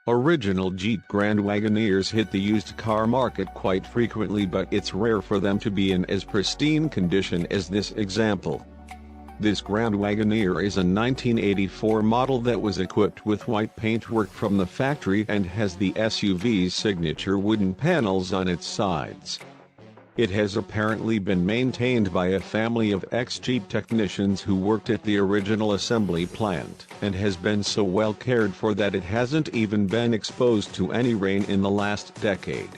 Original Jeep Grand Wagoneers hit the used car market quite frequently, but it's rare for them to be in as pristine condition as this example. This Grand Wagoneer is a 1984 model that was equipped with white paintwork from the factory and has the SUV's signature wooden panels on its sides. It has apparently been maintained by a family of ex-Jeep technicians who worked at the original assembly plant, and has been so well cared for that it hasn't even been exposed to any rain in the last decade.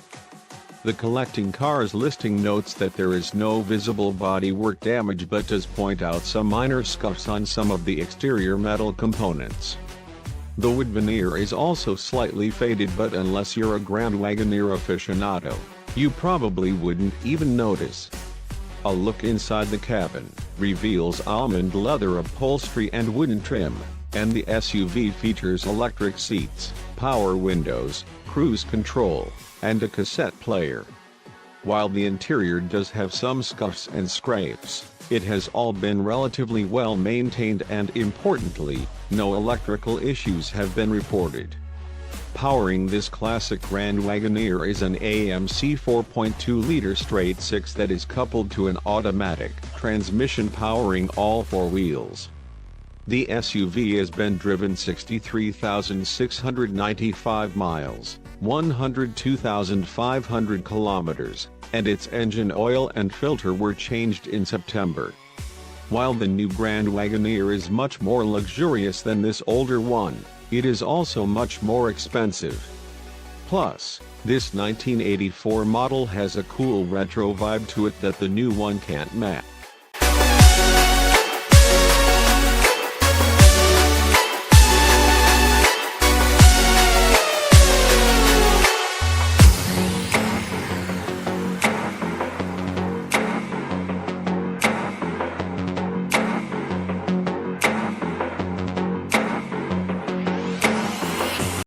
The Collecting Cars listing notes that there is no visible bodywork damage but does point out some minor scuffs on some of the exterior metal components. The wood veneer is also slightly faded, but unless you're a Grand Wagoneer aficionado, you probably wouldn't even notice. A look inside the cabin reveals almond leather upholstery and wooden trim, and the SUV features electric seats, power windows, cruise control, and a cassette player. While the interior does have some scuffs and scrapes, it has all been relatively well maintained, and importantly, no electrical issues have been reported. Powering this classic Grand Wagoneer is an AMC 4.2-liter straight-six that is coupled to an automatic transmission powering all four wheels. The SUV has been driven 63,695 miles, 102,500 kilometers, and its engine oil and filter were changed in September. While the new Grand Wagoneer is much more luxurious than this older one, it is also much more expensive. Plus, this 1984 model has a cool retro vibe to it that the new one can't match.